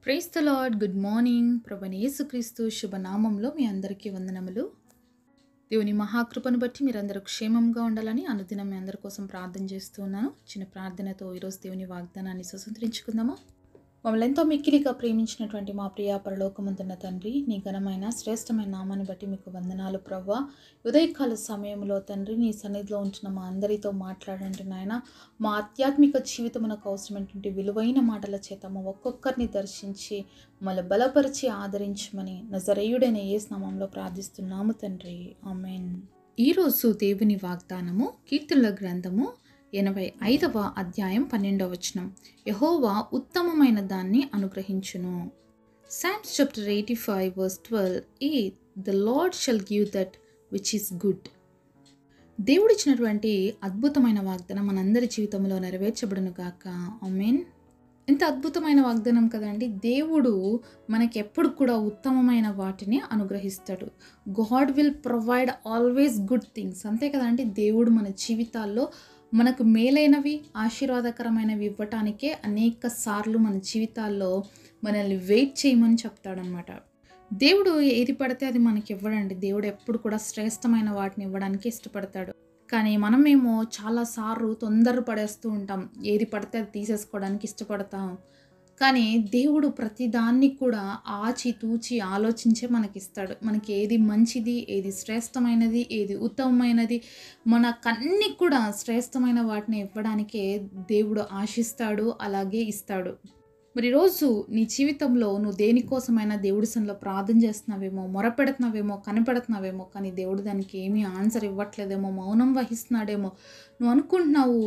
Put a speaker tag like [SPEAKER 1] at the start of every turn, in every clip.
[SPEAKER 1] Praise the lord. Good morning. ప్రభువైన యేసుక్రీస్తు శుభనామంలో మీ అందరికీ వందనములు. దేవుని మహాకృపను బట్టి మీరందరూ క్షేమంగా ఉండాలని అనుదినం మీ అందరి కోసం ప్రార్థన చేస్తూ ఉన్నాను. చిన్న ప్రార్థనతో ఈరోజు దేవుని వాగ్దానాన్ని స్వతంత్రించుకుందామా? మమ్మల్ని ఎంతో మిక్కిలిగా ప్రేమించినటువంటి మా ప్రియ పరలోకమందున్న తండ్రి, నీ ఘనమైన శ్రేష్టమైన నామాన్ని బట్టి మీకు వందనాలు ప్రభువా. ఉదయకాల సమయంలో తండ్రి నీ సన్నిధిలో ఉంటున్న మా అందరితో మాట్లాడండి నాయన. మా ఆధ్యాత్మిక జీవితమునకు అవసరమైనటువంటి విలువైన మాటల చేత మా ఒక్కొక్కరిని దర్శించి మమ్మల్ని బలపరిచి ఆదరించమని నజరేయుడైన యేసు నామములో ప్రార్థిస్తున్నాము తండ్రి. ఆమేన్. ఈరోజు దేవుని వాగ్దానము కీర్తనల గ్రంథము 85వ అధ్యాయం 12వ వచనం. యెహోవా ఉత్తమమైన దాన్ని అనుగ్రహించును. Psalms chapter 85 verse 12. The Lord shall give that which is good. దేవుడిచ్చినటువంటి అద్భుతమైన వాగ్దానం మనందరి జీవితంలో నెరవేర్చబడును గాక. ఆమేన్. ఎంత అద్భుతమైన వాగ్దానం కదండి. దేవుడు మనకెప్పుడు కూడా ఉత్తమమైన వాటిని అనుగ్రహిస్తాడు. God will provide always good things. అంతే కదండి. దేవుడు మన జీవితాల్లో మనకు మేలైనవి, ఆశీర్వాదకరమైనవి ఇవ్వటానికే అనేక సార్లు మన జీవితాల్లో మనల్ని వెయిట్ చేయమని చెప్తాడనమాట. దేవుడు ఏది పడితే అది మనకి ఇవ్వడండి. దేవుడు ఎప్పుడు కూడా శ్రేష్టమైన వాటిని ఇవ్వడానికి ఇష్టపడతాడు. కానీ మనమేమో చాలాసార్లు తొందర పడేస్తూ ఉంటాం. ఏది పడితే అది తీసేసుకోవడానికి ఇష్టపడతాం. కానీ దేవుడు ప్రతిదాన్ని కూడా ఆచితూచి ఆలోచించే మనకిస్తాడు. మనకి ఏది మంచిది, ఏది శ్రేష్టమైనది, ఏది ఉత్తమమైనది, మనకన్నీ కూడా శ్రేష్టమైన వాటిని ఇవ్వడానికే దేవుడు ఆశిస్తాడు, అలాగే ఇస్తాడు. మరి ఈరోజు నీ జీవితంలో నువ్వు దేనికోసమైనా దేవుడి సన్నిధిలో ప్రార్థన చేస్తున్నావేమో, మొరపెడుతున్నావేమో, కనిపెడుతున్నావేమో, కానీ దేవుడు దానికి ఏమీ ఆన్సర్ ఇవ్వట్లేదేమో, మౌనం వహిస్తున్నాడేమో నువ్వు అనుకుంటున్నావు.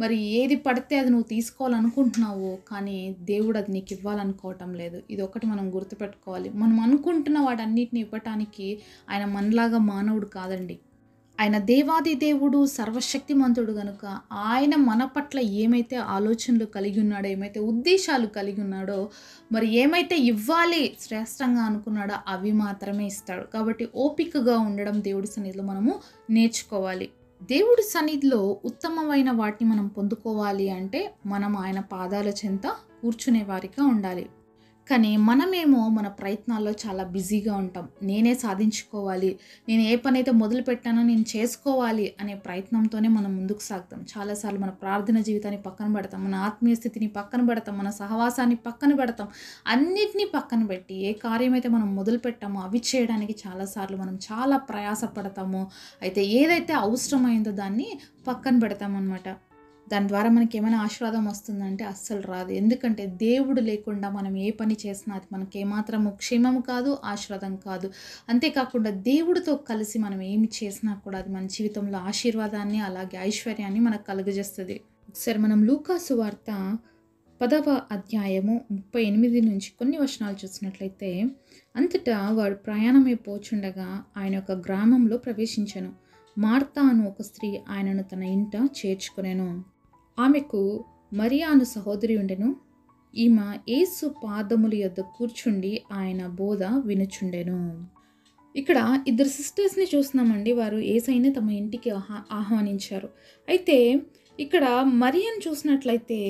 [SPEAKER 1] మరి ఏది పడితే అది నువ్వు తీసుకోవాలనుకుంటున్నావు, కానీ దేవుడు అది నీకు ఇవ్వాలనుకోవటం లేదు. ఇది ఒకటి మనం గుర్తుపెట్టుకోవాలి. మనం అనుకుంటున్న వాటన్నిటిని ఇవ్వటానికి ఆయన మనలాగా మానవుడు కాదండి. ఆయన దేవాది దేవుడు, సర్వశక్తిమంతుడు కనుక ఆయన మన పట్ల ఏమైతే ఆలోచనలు కలిగి ఉన్నాడో, ఏమైతే ఉద్దేశాలు కలిగి ఉన్నాడో, మరి ఏమైతే ఇవ్వాలి శ్రేష్టంగా అనుకున్నాడో అవి మాత్రమే ఇస్తాడు. కాబట్టి ఓపికగా ఉండడం దేవుడి సన్నిధిలో మనము నేర్చుకోవాలి. దేవుడి సన్నిధిలో ఉత్తమమైన వాటిని మనం పొందుకోవాలి అంటే మనం ఆయన పాదాల చెంత కూర్చునే వారిగా ఉండాలి. కానీ మనమేమో మన ప్రయత్నాల్లో చాలా బిజీగా ఉంటాం. నేనే సాధించుకోవాలి, నేను ఏ పని అయితే మొదలు పెట్టానో నేను చేసుకోవాలి అనే ప్రయత్నంతోనే మనం ముందుకు సాగుతాం. చాలాసార్లు మన ప్రార్థన జీవితాన్ని పక్కన పెడతాం, మన ఆత్మీయ స్థితిని పక్కన పెడతాం, మన సహవాసాన్ని పక్కన పెడతాం. అన్నిటినీ పక్కన పెట్టి ఏ కార్యమైతే మనం మొదలు పెట్టామో అవి చేయడానికి చాలాసార్లు మనం చాలా ప్రయాసపడతాము. అయితే ఏదైతే అవసరమైందో దాన్ని పక్కన పెడతామన్నమాట. దాని ద్వారా మనకి ఏమైనా ఆశీర్వాదం వస్తుందంటే అస్సలు రాదు. ఎందుకంటే దేవుడు లేకుండా మనం ఏ పని చేసినా అది మనకి ఏమాత్రము క్షేమము కాదు, ఆశీర్వాదం కాదు. అంతేకాకుండా దేవుడితో కలిసి మనం ఏమి చేసినా కూడా అది మన జీవితంలో ఆశీర్వాదాన్ని అలాగే ఐశ్వర్యాన్ని మనకు కలుగజేస్తుంది. ఒకసారి మనం లూకా సువార్త 10వ అధ్యాయము 38 నుంచి కొన్ని వచనాలు చూసినట్లయితే, అంతటా వాడు ప్రయాణమైపోచుండగా ఆయన ఒక గ్రామంలో ప్రవేశించెను. మార్తా అను ఒక స్త్రీ ఆయనను తన ఇంట చేర్చుకొనెను. ఆమెకు మరియా అను సహోదరి ఉండెను. ఈమె యేసు పాదముల యొద్ద కూర్చుండి ఆయన బోధ వినుచుండెను. ఇక్కడ ఇద్దరు సిస్టర్స్ని చూస్తున్నామండి. వారు యేసయ్యని తమ ఇంటికి ఆహ్వానించారు. అయితే ఇక్కడ మరియను చూసినట్లయితే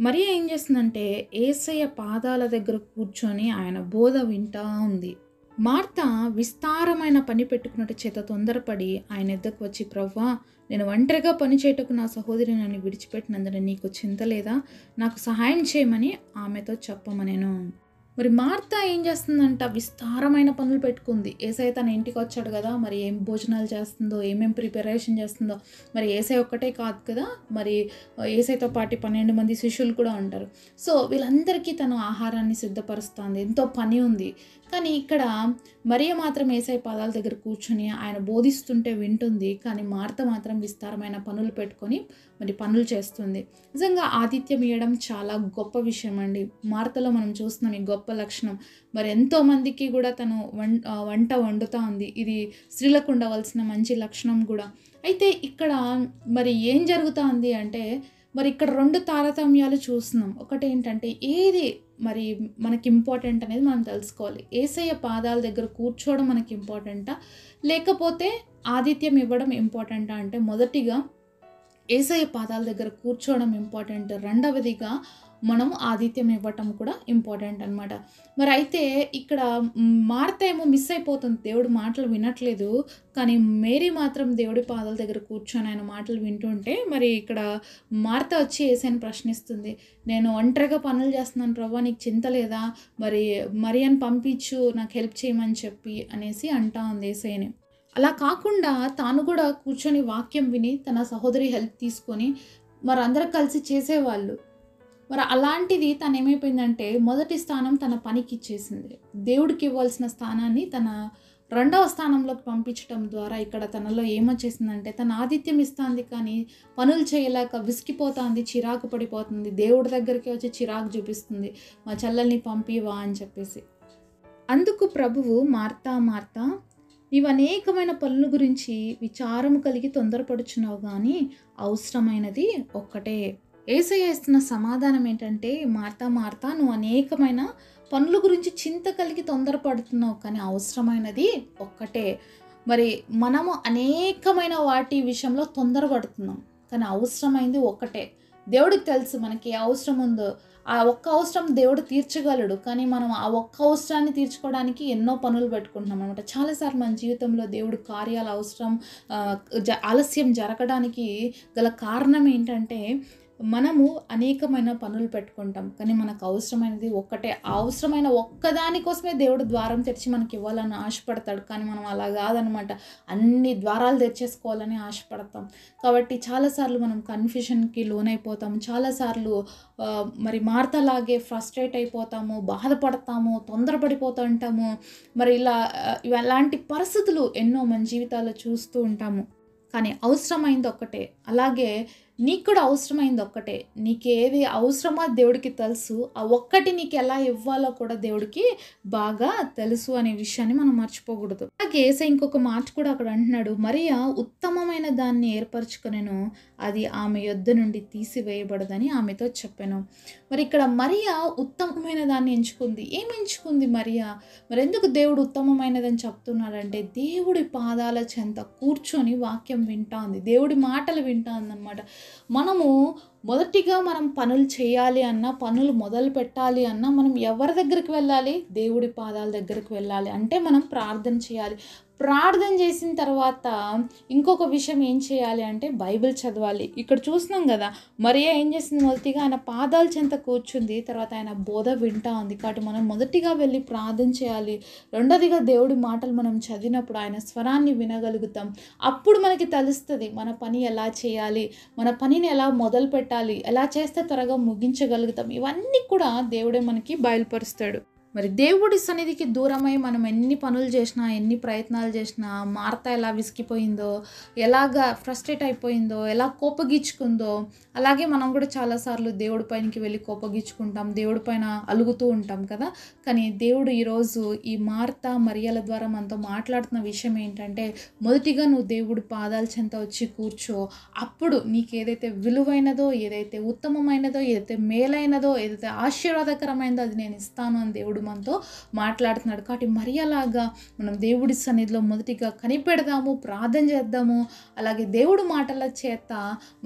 [SPEAKER 1] మరియా ఏం చేస్తుందంటే యేసయ్య పాదాల దగ్గర కూర్చొని ఆయన బోధ వింటా ఉంది. మార్తా విస్తారమైన పని పెట్టుకున్నట్టు చేత తొందరపడి ఆయన ఎద్దకు వచ్చి, ప్రభువా, నేను ఒంటరిగా పని చేయటకు నా సహోదరి నన్ను విడిచిపెట్టినందున నీకు చింత లేదా? నాకు సహాయం చేయమని ఆమెతో చెప్పమనెను. మరి మార్తా ఏం చేస్తుందంట? విస్తారమైన పనులు పెట్టుకుంది. యేసయ్య తన ఇంటికి వచ్చాడు కదా, మరి ఏం భోజనాలు చేస్తుందో, ఏమేం ప్రిపరేషన్ చేస్తుందో. మరి యేసయ్య ఒక్కటే కాదు కదా, మరి యేసయ్యతో పాటు 12 మంది శిష్యులు కూడా ఉంటారు. సో వీళ్ళందరికీ తను ఆహారాన్ని సిద్ధపరుస్తుంది. ఎంతో పని ఉంది. కానీ ఇక్కడ మరియ మాత్రం యేసయ్య పాదాల దగ్గర కూర్చొని ఆయన బోధిస్తుంటే వింటుంది. కానీ మార్త మాత్రం విస్తారమైన పనులు పెట్టుకొని మరి పనులు చేస్తుంది. నిజంగా ఆతిథ్యం ఇవ్వడం చాలా గొప్ప విషయం అండి. మార్తలో మనం చూస్తున్నాం ఈ గొప్ప లక్షణం. మరి ఎంతోమందికి కూడా తను వంట వండుతూ ఉంది. ఇది స్త్రీలకు ఉండవలసిన మంచి లక్షణం కూడా. అయితే ఇక్కడ మరి ఏం జరుగుతూ ఉంది అంటే, మరి ఇక్కడ 2 తారతమ్యాలు చూస్తున్నాం. ఒకటి ఏంటంటే ఏది మరి మనకి ఇంపార్టెంట్ అనేది మనం తెలుసుకోవాలి. యేసయ్య పాదాల దగ్గర కూర్చోవడం మనకి ఇంపార్టెంటా, లేకపోతే ఆతిథ్యం ఇవ్వడం ఇంపార్టెంటా అంటే, మొదటిగా యేసయ్య పాదాల దగ్గర కూర్చోవడం ఇంపార్టెంట్. రెండవదిగా మనం ఆతిథ్యం ఇవ్వటం కూడా ఇంపార్టెంట్ అనమాట. మరి అయితే ఇక్కడ మార్త ఏమో మిస్ అయిపోతుంది. దేవుడి మాటలు వినట్లేదు. కానీ మేరీ మాత్రం దేవుడి పాదాల దగ్గర కూర్చొని ఆయన మాటలు వింటుంటే మరి ఇక్కడ మార్త వచ్చి యేసయ్యని ప్రశ్నిస్తుంది. నేను ఒంటరిగా పనులు చేస్తున్నాను ప్రభువా, నీకు చింత లేదా? మరి మరియని పంపించు నాకు హెల్ప్ చేయమని చెప్పి అనేసి అంటా ఉంది యేసయ్యని. అలా కాకుండా తాను కూడా కూర్చొని వాక్యం విని తన సహోదరి హెల్ప్ తీసుకొని మరి అందరూ కలిసి చేసేవాళ్ళు. మరి అలాంటిది తను ఏమైపోయిందంటే మొదటి స్థానం తన పనికి ఇచ్చేసింది. దేవుడికి ఇవ్వాల్సిన స్థానాన్ని తన రెండవ స్థానంలోకి పంపించడం ద్వారా ఇక్కడ తనలో ఏమొచ్చేసిందంటే తన ఆతిథ్యం ఇస్తుంది కానీ పనులు చేయలేక విసిగిపోతుంది, చిరాకు పడిపోతుంది. దేవుడి దగ్గరికి వచ్చి చిరాకు చూపిస్తుంది, మా చెల్లెల్ని పంపివా అని చెప్పేసి. అందుకు ప్రభువు, మార్తా మార్తా, నీవు అనేకమైన పనుల గురించి విచారము కలిగి తొందరపడుచున్నావు కానీ అవసరమైనది ఒక్కటే. యేసయ్య ఇస్తున్న సమాధానం ఏంటంటే, మార్తా మార్తా, నువ్వు అనేకమైన పనుల గురించి చింత కలిగి తొందరపడుతున్నావు కానీ అవసరమైనది ఒక్కటే. మరి మనము అనేకమైన వాటి విషయంలో తొందరపడుతున్నాం కానీ అవసరమైంది ఒక్కటే. దేవుడికి తెలుసు మనకి ఏ అవసరం ఉందో. ఆ ఒక్క అవసరం దేవుడు తీర్చగలడు. కానీ మనం ఆ ఒక్క అవసరాన్ని తీర్చుకోవడానికి ఎన్నో పనులు పెట్టుకుంటున్నాం అనమాట. చాలాసార్లు మన జీవితంలో దేవుడు కార్యాల అవసరం ఆలస్యం జరగడానికి గల కారణం ఏంటంటే మనము అనేకమైన పనులు పెట్టుకుంటాం కానీ మనకు అవసరమైనది ఒక్కటే. ఆ అవసరమైన ఒక్కదానికోసమే దేవుడు ద్వారం తెరిచి మనకి ఇవ్వాలని ఆశపడతాడు. కానీ మనం అలా కాదనమాట, అన్ని ద్వారాలు తెచ్చేసుకోవాలని ఆశపడతాం. కాబట్టి చాలాసార్లు మనం కన్ఫ్యూషన్కి లోనైపోతాం. చాలాసార్లు మరి మార్తలాగే ఫ్రస్ట్రేట్ అయిపోతాము, బాధపడతాము, తొందరపడిపోతూ ఉంటాము. మరి ఇలాంటి పరిస్థితులు ఎన్నో మన జీవితాల్లో చూస్తూ ఉంటాము. కానీ అవసరమైంది ఒక్కటే. అలాగే నీకు కూడా అవసరమైంది ఒక్కటే. నీకు ఏది అవసరమో దేవుడికి తెలుసు. ఆ ఒక్కటి నీకు ఎలా ఇవ్వాలో కూడా దేవుడికి బాగా తెలుసు అనే విషయాన్ని మనం మర్చిపోకూడదు. అలాగే యేసయ్య ఇంకొక మాట కూడా అక్కడ అంటున్నాడు, మరియా ఉత్తమమైన దాన్ని ఏర్పరచుకొనెను, అది ఆమె యొద్ద నుండి తీసివేయబడదని ఆమెతో చెప్పాను. మరి ఇక్కడ మరియా ఉత్తమమైన దాన్ని ఎంచుకుంది. ఏమి ఎంచుకుంది మరియా? మరి ఎందుకు దేవుడు ఉత్తమమైనదని చెప్తున్నాడంటే దేవుడి పాదాల చెంత కూర్చొని వాక్యం వింటా ఉంది, దేవుడి మాటలు వింటా ఉందన్నమాట. మనము మొదటిగా మనం పనులు చేయాలి అన్నా, పనులు మొదలు పెట్టాలి అన్నా మనం ఎవరి దగ్గరికి వెళ్ళాలి? దేవుడి పాదాల దగ్గరికి వెళ్ళాలి. అంటే మనం ప్రార్థన చేయాలి. ప్రార్థన చేసిన తర్వాత ఇంకొక విషయం ఏం చేయాలి అంటే బైబిల్ చదవాలి. ఇక్కడ చూస్తున్నాం కదా, మరియా ఏం చేసింది? మొదటిగా ఆయన పాదాల చెంత కూర్చుంది, తర్వాత ఆయన బోధ వింటా ఉంది. కాబట్టి మనం మొదటిగా వెళ్ళి ప్రార్థన చేయాలి. రెండోదిగా దేవుడి మాటలు మనం చదివినప్పుడు ఆయన స్వరాన్ని వినగలుగుతాం. అప్పుడు మనకి తెలుస్తుంది మన పని ఎలా చేయాలి, మన పనిని ఎలా మొదలు పెట్టాలి, ఎలా చేస్తే త్వరగా ముగించగలుగుతాం. ఇవన్నీ కూడా దేవుడే మనకి బయలుపరుస్తాడు. మరి దేవుడి సన్నిధికి దూరమై మనం ఎన్ని పనులు చేసినా, ఎన్ని ప్రయత్నాలు చేసినా, మార్త ఎలా విసిగిపోయిందో, ఎలాగా ఫ్రస్ట్రేట్ అయిపోయిందో, ఎలా కోపగించుకుందో, అలాగే మనం కూడా చాలాసార్లు దేవుడి పైనకి వెళ్ళి కోపగించుకుంటాం, దేవుడి పైన అలుగుతూ ఉంటాం కదా. కానీ దేవుడు ఈరోజు ఈ మార్త మరియల ద్వారా మనతో మాట్లాడుతున్న విషయం ఏంటంటే, మొదటిగా నువ్వు దేవుడి పాదాల చెంత వచ్చి కూర్చో. అప్పుడు నీకు ఏదైతే విలువైనదో, ఏదైతే ఉత్తమమైనదో, ఏదైతే మేలైనదో, ఏదైతే ఆశీర్వాదకరమైనదో అది నేను ఇస్తాను అని దేవుడు మనతో మాట్లాడుతున్నాడు. కాబట్టి మరియలాగా మనం దేవుడి సన్నిధిలో మొదటిగా కనిపెడదాము, ప్రార్థన చేద్దాము. అలాగే దేవుడు మాటల చేత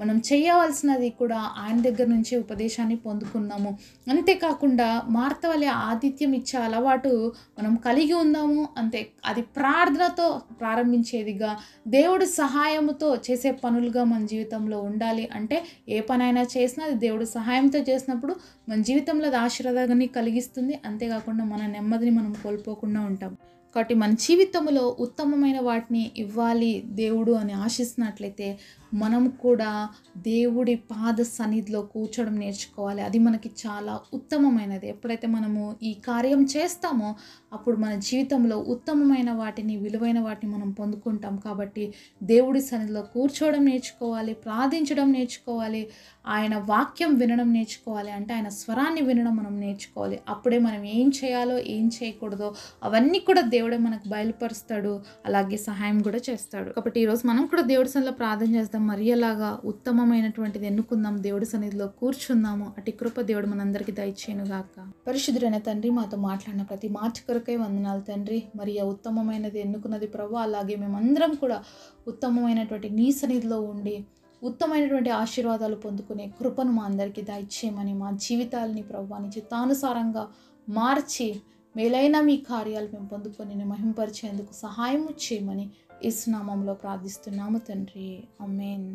[SPEAKER 1] మనం చేయవలసినది కూడా ఆయన దగ్గర నుంచి ఉపదేశాన్ని పొందుకున్నాము. అంతేకాకుండా మార్త వలె ఆతిథ్యం ఇచ్చే అలవాటు మనం కలిగి ఉందాము. అంతే, అది ప్రార్థనతో ప్రారంభించేదిగా, దేవుడి సహాయంతో చేసే పనులుగా మన జీవితంలో ఉండాలి. అంటే ఏ పనైనా చేసినా అది దేవుడి సహాయంతో చేసినప్పుడు మన జీవితంలో అది ఆశీర్వాదాన్ని కలిగిస్తుంది. అంతేకాకుండా మన నెమ్మదిని మనం కోల్పోకుండా ఉంటాం. కాబట్టి మన జీవితంలో ఉత్తమమైన వాటిని ఇవ్వాలి దేవుడు అని ఆశిస్తున్నట్లయితే మనం కూడా దేవుడి పాద సన్నిధిలో కూర్చోవడం నేర్చుకోవాలి. అది మనకి చాలా ఉత్తమమైనది. ఎప్పుడైతే మనము ఈ కార్యం చేస్తామో అప్పుడు మన జీవితంలో ఉత్తమమైన వాటిని, విలువైన వాటిని మనం పొందుకుంటాం. కాబట్టి దేవుడి సన్నిధిలో కూర్చోవడం నేర్చుకోవాలి, ప్రార్థించడం నేర్చుకోవాలి, ఆయన వాక్యం వినడం నేర్చుకోవాలి. అంటే ఆయన స్వరాన్ని వినడం మనం నేర్చుకోవాలి. అప్పుడే మనం ఏం చేయాలో, ఏం చేయకూడదో అవన్నీ కూడా దేవుడే మనకు బయలుపరుస్తాడు, అలాగే సహాయం కూడా చేస్తాడు. కాబట్టి ఈరోజు మనం కూడా దేవుడి సన్నిధిలో ప్రార్థన చేస్తాం. మరియలాగా ఉత్తమమైనటువంటిది ఎన్నుకుందాం, దేవుడి సన్నిధిలో కూర్చుందాము. అటు కృప దేవుడు మనందరికీ దయచేయును గాక. పరిశుద్ధుడైన తండ్రి, మాతో మాట్లాడిన ప్రతి మాట కొరకై వందనాలు తండ్రి. మరియా ఉత్తమమైనది ఎన్నుకున్నది ప్రభు. అలాగే మేమందరం కూడా ఉత్తమమైనటువంటి నీ సన్నిధిలో ఉండి ఉత్తమైనటువంటి ఆశీర్వాదాలు పొందుకునే కృపను మా అందరికీ దయచేయమని, మా జీవితాలని ప్రభువా నీ చిత్తానుసారంగా మార్చి మేలైన మీ కార్యాలు మేము పొందుకొని నేను మహింపరిచేందుకు సహాయము చేయమని యేసు నామములో ప్రార్థిస్తున్నాము తండ్రి. ఆమేన్.